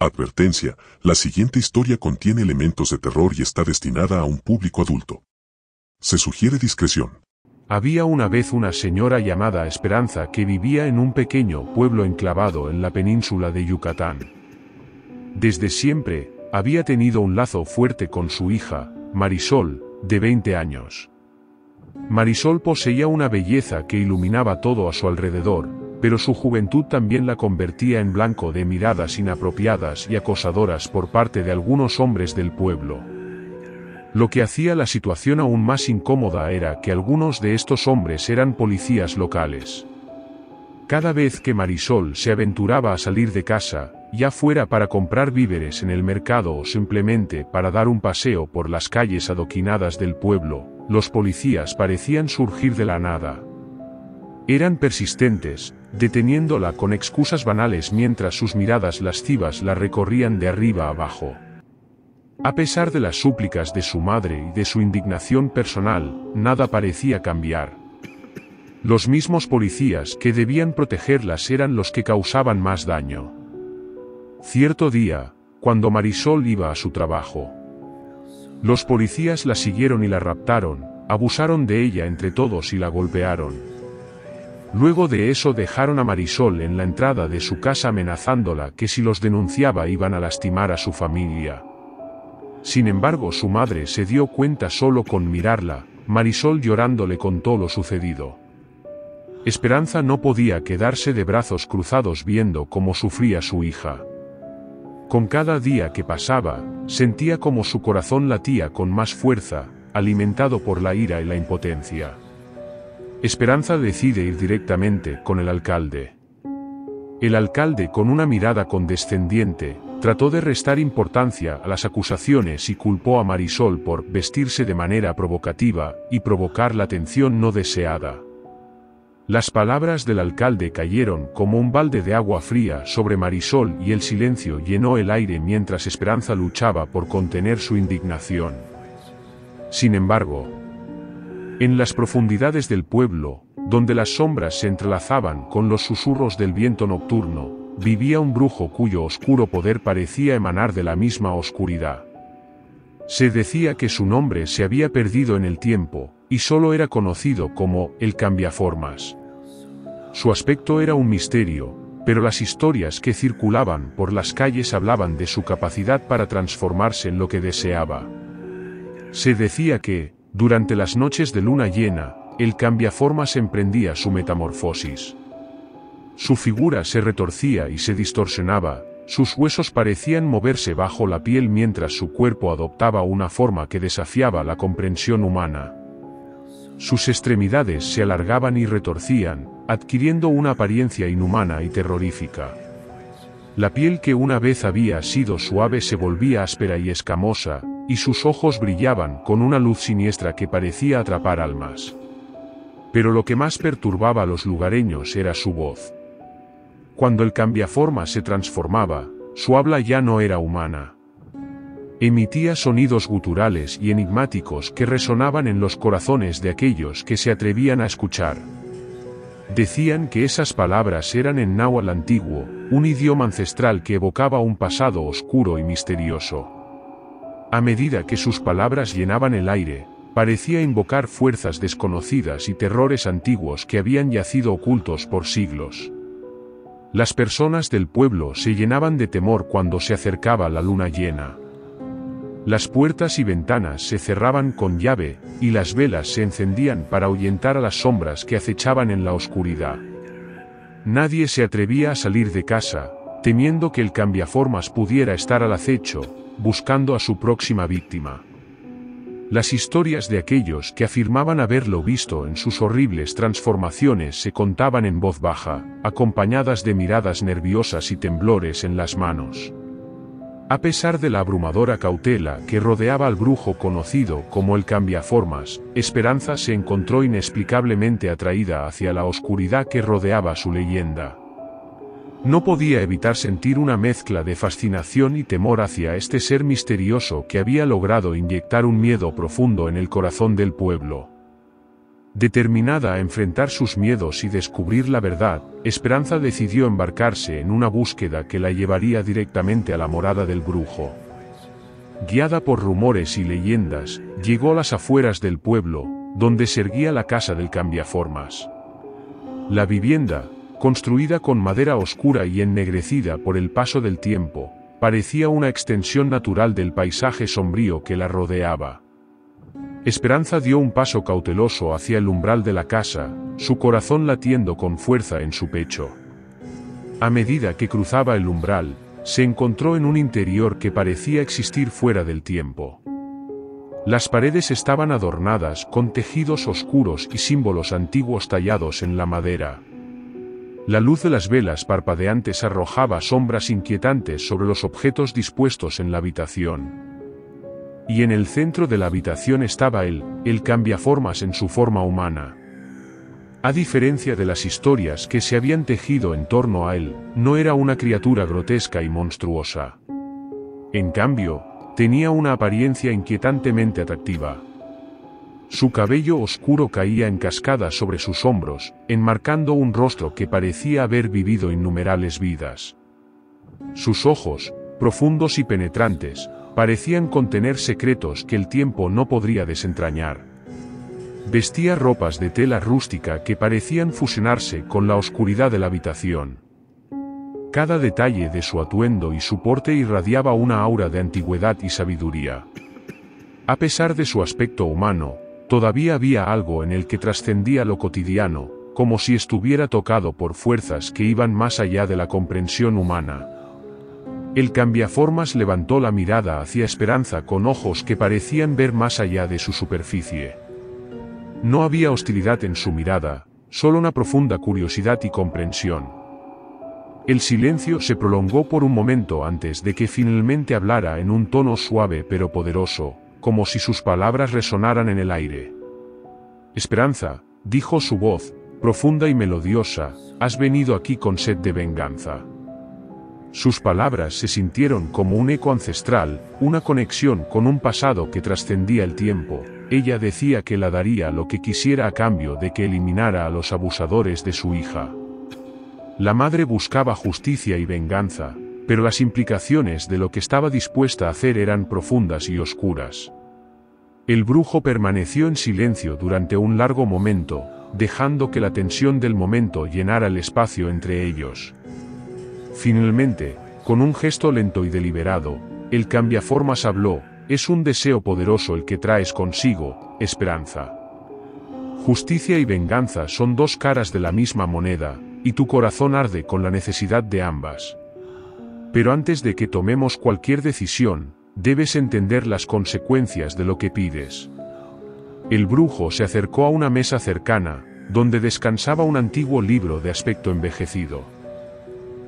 Advertencia, la siguiente historia contiene elementos de terror y está destinada a un público adulto. Se sugiere discreción. Había una vez una señora llamada Esperanza que vivía en un pequeño pueblo enclavado en la península de Yucatán. Desde siempre, había tenido un lazo fuerte con su hija, Marisol, de 20 años. Marisol poseía una belleza que iluminaba todo a su alrededor, pero su juventud también la convertía en blanco de miradas inapropiadas y acosadoras por parte de algunos hombres del pueblo. Lo que hacía la situación aún más incómoda era que algunos de estos hombres eran policías locales. Cada vez que Marisol se aventuraba a salir de casa, ya fuera para comprar víveres en el mercado o simplemente para dar un paseo por las calles adoquinadas del pueblo, los policías parecían surgir de la nada. Eran persistentes, deteniéndola con excusas banales mientras sus miradas lascivas la recorrían de arriba a abajo. A pesar de las súplicas de su madre y de su indignación personal, nada parecía cambiar. Los mismos policías que debían protegerlas eran los que causaban más daño. Cierto día, cuando Marisol iba a su trabajo, los policías la siguieron y la raptaron, abusaron de ella entre todos y la golpearon. Luego de eso dejaron a Marisol en la entrada de su casa amenazándola que si los denunciaba iban a lastimar a su familia. Sin embargo, su madre se dio cuenta solo con mirarla. Marisol llorando le contó lo sucedido. Esperanza no podía quedarse de brazos cruzados viendo cómo sufría su hija. Con cada día que pasaba, sentía como su corazón latía con más fuerza, alimentado por la ira y la impotencia. Esperanza decide ir directamente con el alcalde. El alcalde, con una mirada condescendiente, trató de restar importancia a las acusaciones y culpó a Marisol por vestirse de manera provocativa y provocar la atención no deseada. Las palabras del alcalde cayeron como un balde de agua fría sobre Marisol y el silencio llenó el aire mientras Esperanza luchaba por contener su indignación. Sin embargo, en las profundidades del pueblo, donde las sombras se entrelazaban con los susurros del viento nocturno, vivía un brujo cuyo oscuro poder parecía emanar de la misma oscuridad. Se decía que su nombre se había perdido en el tiempo, y solo era conocido como el Cambiaformas. Su aspecto era un misterio, pero las historias que circulaban por las calles hablaban de su capacidad para transformarse en lo que deseaba. Se decía que, durante las noches de luna llena, el Cambiaformas emprendía su metamorfosis. Su figura se retorcía y se distorsionaba, sus huesos parecían moverse bajo la piel mientras su cuerpo adoptaba una forma que desafiaba la comprensión humana. Sus extremidades se alargaban y retorcían, adquiriendo una apariencia inhumana y terrorífica. La piel que una vez había sido suave se volvía áspera y escamosa, y sus ojos brillaban con una luz siniestra que parecía atrapar almas. Pero lo que más perturbaba a los lugareños era su voz. Cuando el Cambiaformas se transformaba, su habla ya no era humana. Emitía sonidos guturales y enigmáticos que resonaban en los corazones de aquellos que se atrevían a escuchar. Decían que esas palabras eran en náhuatl antiguo, un idioma ancestral que evocaba un pasado oscuro y misterioso. A medida que sus palabras llenaban el aire, parecía invocar fuerzas desconocidas y terrores antiguos que habían yacido ocultos por siglos. Las personas del pueblo se llenaban de temor cuando se acercaba la luna llena. Las puertas y ventanas se cerraban con llave, y las velas se encendían para ahuyentar a las sombras que acechaban en la oscuridad. Nadie se atrevía a salir de casa, temiendo que el Cambiaformas pudiera estar al acecho, buscando a su próxima víctima. Las historias de aquellos que afirmaban haberlo visto en sus horribles transformaciones se contaban en voz baja, acompañadas de miradas nerviosas y temblores en las manos. A pesar de la abrumadora cautela que rodeaba al brujo conocido como el Cambiaformas, Esperanza se encontró inexplicablemente atraída hacia la oscuridad que rodeaba su leyenda. No podía evitar sentir una mezcla de fascinación y temor hacia este ser misterioso que había logrado inyectar un miedo profundo en el corazón del pueblo. Determinada a enfrentar sus miedos y descubrir la verdad, Esperanza decidió embarcarse en una búsqueda que la llevaría directamente a la morada del brujo. Guiada por rumores y leyendas, llegó a las afueras del pueblo, donde se erguía la casa del cambiaformas. La vivienda, construida con madera oscura y ennegrecida por el paso del tiempo, parecía una extensión natural del paisaje sombrío que la rodeaba. Esperanza dio un paso cauteloso hacia el umbral de la casa, su corazón latiendo con fuerza en su pecho. A medida que cruzaba el umbral, se encontró en un interior que parecía existir fuera del tiempo. Las paredes estaban adornadas con tejidos oscuros y símbolos antiguos tallados en la madera. La luz de las velas parpadeantes arrojaba sombras inquietantes sobre los objetos dispuestos en la habitación. Y en el centro de la habitación estaba él, el cambiaformas en su forma humana. A diferencia de las historias que se habían tejido en torno a él, no era una criatura grotesca y monstruosa. En cambio, tenía una apariencia inquietantemente atractiva. Su cabello oscuro caía en cascadas sobre sus hombros, enmarcando un rostro que parecía haber vivido innumerables vidas. Sus ojos, profundos y penetrantes, parecían contener secretos que el tiempo no podría desentrañar. Vestía ropas de tela rústica que parecían fusionarse con la oscuridad de la habitación. Cada detalle de su atuendo y su porte irradiaba una aura de antigüedad y sabiduría. A pesar de su aspecto humano, todavía había algo en el que trascendía lo cotidiano, como si estuviera tocado por fuerzas que iban más allá de la comprensión humana. El cambiaformas levantó la mirada hacia Esperanza con ojos que parecían ver más allá de su superficie. No había hostilidad en su mirada, solo una profunda curiosidad y comprensión. El silencio se prolongó por un momento antes de que finalmente hablara en un tono suave pero poderoso, como si sus palabras resonaran en el aire. Esperanza, dijo su voz, profunda y melodiosa, has venido aquí con sed de venganza. Sus palabras se sintieron como un eco ancestral, una conexión con un pasado que trascendía el tiempo. Ella decía que la daría lo que quisiera a cambio de que eliminara a los abusadores de su hija. La madre buscaba justicia y venganza, pero las implicaciones de lo que estaba dispuesta a hacer eran profundas y oscuras. El brujo permaneció en silencio durante un largo momento, dejando que la tensión del momento llenara el espacio entre ellos. Finalmente, con un gesto lento y deliberado, el cambiaformas habló: es un deseo poderoso el que traes consigo, Esperanza. Justicia y venganza son dos caras de la misma moneda, y tu corazón arde con la necesidad de ambas. Pero antes de que tomemos cualquier decisión, debes entender las consecuencias de lo que pides. El brujo se acercó a una mesa cercana, donde descansaba un antiguo libro de aspecto envejecido.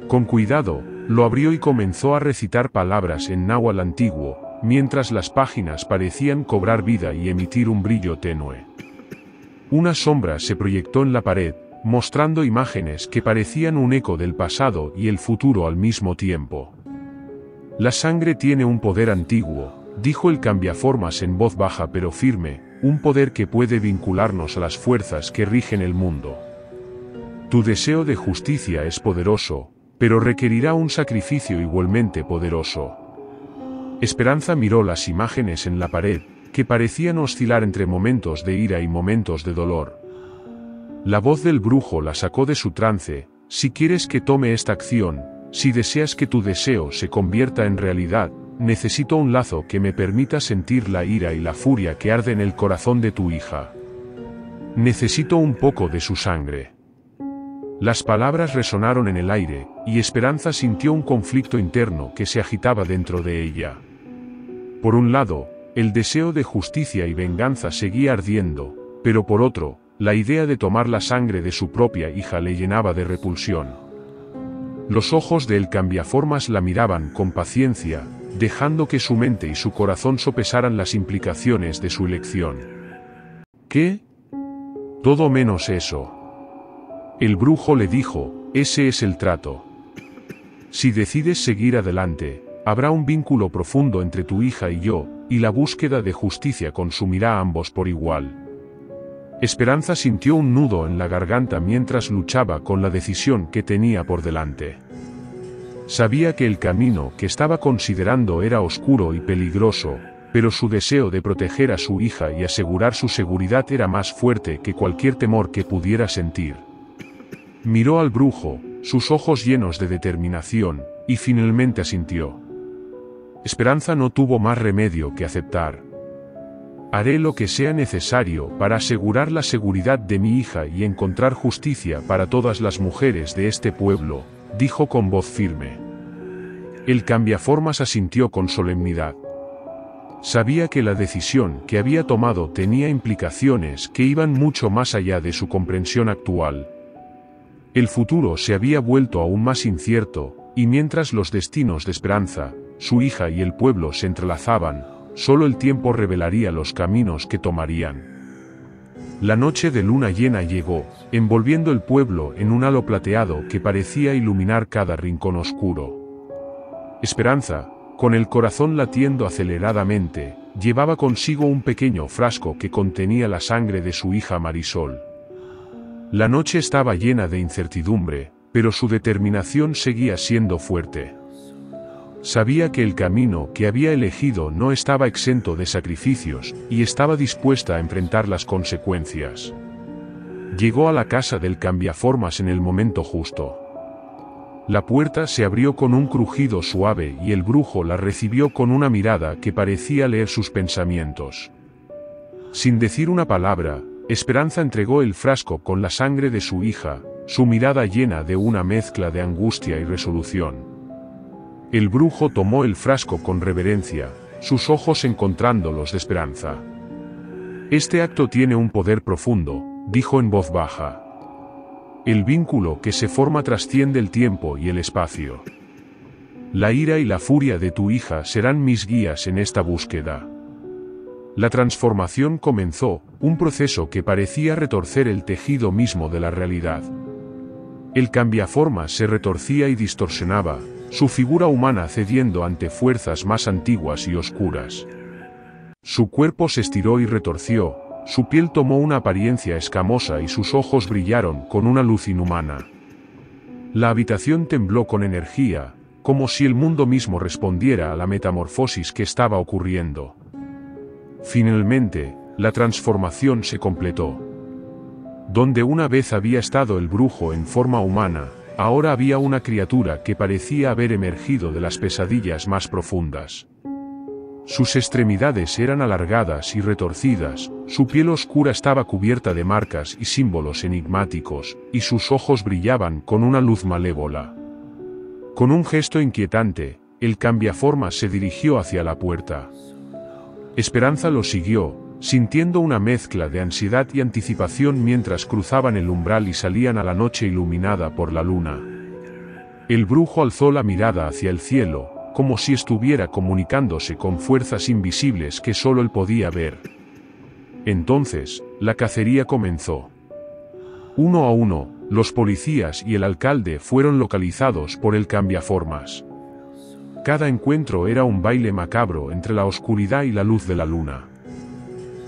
Con cuidado, lo abrió y comenzó a recitar palabras en náhuatl antiguo, mientras las páginas parecían cobrar vida y emitir un brillo tenue. Una sombra se proyectó en la pared, mostrando imágenes que parecían un eco del pasado y el futuro al mismo tiempo. La sangre tiene un poder antiguo, dijo el cambiaformas en voz baja pero firme, un poder que puede vincularnos a las fuerzas que rigen el mundo. Tu deseo de justicia es poderoso, pero requerirá un sacrificio igualmente poderoso. Esperanza miró las imágenes en la pared, que parecían oscilar entre momentos de ira y momentos de dolor. La voz del brujo la sacó de su trance: si quieres que tome esta acción, si deseas que tu deseo se convierta en realidad, necesito un lazo que me permita sentir la ira y la furia que arde en el corazón de tu hija. Necesito un poco de su sangre. Las palabras resonaron en el aire, y Esperanza sintió un conflicto interno que se agitaba dentro de ella. Por un lado, el deseo de justicia y venganza seguía ardiendo, pero por otro, la idea de tomar la sangre de su propia hija le llenaba de repulsión. Los ojos del cambiaformas la miraban con paciencia, dejando que su mente y su corazón sopesaran las implicaciones de su elección. ¿Qué? Todo menos eso. El brujo le dijo: ese es el trato. Si decides seguir adelante, habrá un vínculo profundo entre tu hija y yo, y la búsqueda de justicia consumirá a ambos por igual. Esperanza sintió un nudo en la garganta mientras luchaba con la decisión que tenía por delante. Sabía que el camino que estaba considerando era oscuro y peligroso, pero su deseo de proteger a su hija y asegurar su seguridad era más fuerte que cualquier temor que pudiera sentir. Miró al brujo, sus ojos llenos de determinación, y finalmente asintió. Esperanza no tuvo más remedio que aceptar. Haré lo que sea necesario para asegurar la seguridad de mi hija y encontrar justicia para todas las mujeres de este pueblo, dijo con voz firme. El cambiaformas asintió con solemnidad. Sabía que la decisión que había tomado tenía implicaciones que iban mucho más allá de su comprensión actual. El futuro se había vuelto aún más incierto, y mientras los destinos de Esperanza, su hija y el pueblo se entrelazaban, solo el tiempo revelaría los caminos que tomarían. La noche de luna llena llegó, envolviendo el pueblo en un halo plateado que parecía iluminar cada rincón oscuro. Esperanza, con el corazón latiendo aceleradamente, llevaba consigo un pequeño frasco que contenía la sangre de su hija Marisol. La noche estaba llena de incertidumbre, pero su determinación seguía siendo fuerte. Sabía que el camino que había elegido no estaba exento de sacrificios, y estaba dispuesta a enfrentar las consecuencias. Llegó a la casa del cambiaformas en el momento justo. La puerta se abrió con un crujido suave y el brujo la recibió con una mirada que parecía leer sus pensamientos. Sin decir una palabra, Esperanza entregó el frasco con la sangre de su hija, su mirada llena de una mezcla de angustia y resolución. El brujo tomó el frasco con reverencia, sus ojos encontrando los de Esperanza. Este acto tiene un poder profundo, dijo en voz baja. El vínculo que se forma trasciende el tiempo y el espacio. La ira y la furia de tu hija serán mis guías en esta búsqueda. La transformación comenzó, un proceso que parecía retorcer el tejido mismo de la realidad. El cambiaformas se retorcía y distorsionaba, su figura humana cediendo ante fuerzas más antiguas y oscuras. Su cuerpo se estiró y retorció, su piel tomó una apariencia escamosa y sus ojos brillaron con una luz inhumana. La habitación tembló con energía, como si el mundo mismo respondiera a la metamorfosis que estaba ocurriendo. Finalmente, la transformación se completó. Donde una vez había estado el brujo en forma humana, ahora había una criatura que parecía haber emergido de las pesadillas más profundas. Sus extremidades eran alargadas y retorcidas, su piel oscura estaba cubierta de marcas y símbolos enigmáticos, y sus ojos brillaban con una luz malévola. Con un gesto inquietante, el cambiaformas se dirigió hacia la puerta. Esperanza lo siguió, sintiendo una mezcla de ansiedad y anticipación mientras cruzaban el umbral y salían a la noche iluminada por la luna. El brujo alzó la mirada hacia el cielo, como si estuviera comunicándose con fuerzas invisibles que solo él podía ver. Entonces, la cacería comenzó. Uno a uno, los policías y el alcalde fueron localizados por el cambiaformas. Cada encuentro era un baile macabro entre la oscuridad y la luz de la luna.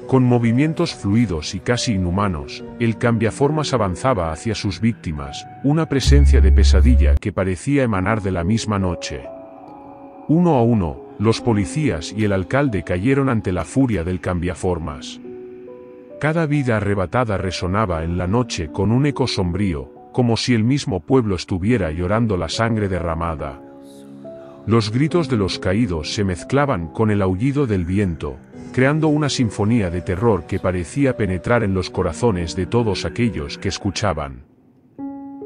Con movimientos fluidos y casi inhumanos, el cambiaformas avanzaba hacia sus víctimas, una presencia de pesadilla que parecía emanar de la misma noche. Uno a uno, los policías y el alcalde cayeron ante la furia del cambiaformas. Cada vida arrebatada resonaba en la noche con un eco sombrío, como si el mismo pueblo estuviera llorando la sangre derramada. Los gritos de los caídos se mezclaban con el aullido del viento, creando una sinfonía de terror que parecía penetrar en los corazones de todos aquellos que escuchaban.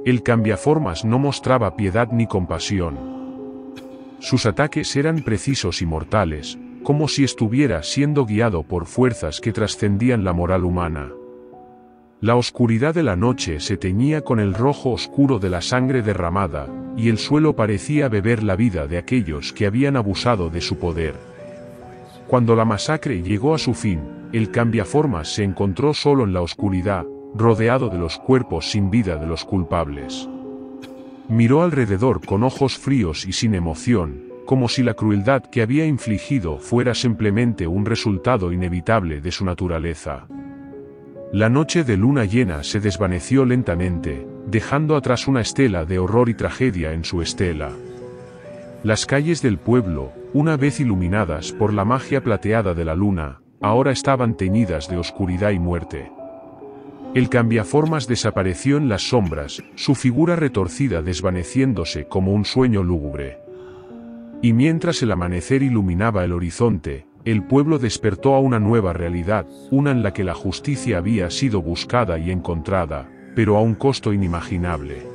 El cambiaformas no mostraba piedad ni compasión. Sus ataques eran precisos y mortales, como si estuviera siendo guiado por fuerzas que trascendían la moral humana. La oscuridad de la noche se teñía con el rojo oscuro de la sangre derramada, y el suelo parecía beber la vida de aquellos que habían abusado de su poder. Cuando la masacre llegó a su fin, el cambiaformas se encontró solo en la oscuridad, rodeado de los cuerpos sin vida de los culpables. Miró alrededor con ojos fríos y sin emoción, como si la crueldad que había infligido fuera simplemente un resultado inevitable de su naturaleza. La noche de luna llena se desvaneció lentamente, dejando atrás una estela de horror y tragedia en su estela. Las calles del pueblo, una vez iluminadas por la magia plateada de la luna, ahora estaban teñidas de oscuridad y muerte. El cambiaformas desapareció en las sombras, su figura retorcida desvaneciéndose como un sueño lúgubre. Y mientras el amanecer iluminaba el horizonte, el pueblo despertó a una nueva realidad, una en la que la justicia había sido buscada y encontrada, pero a un costo inimaginable.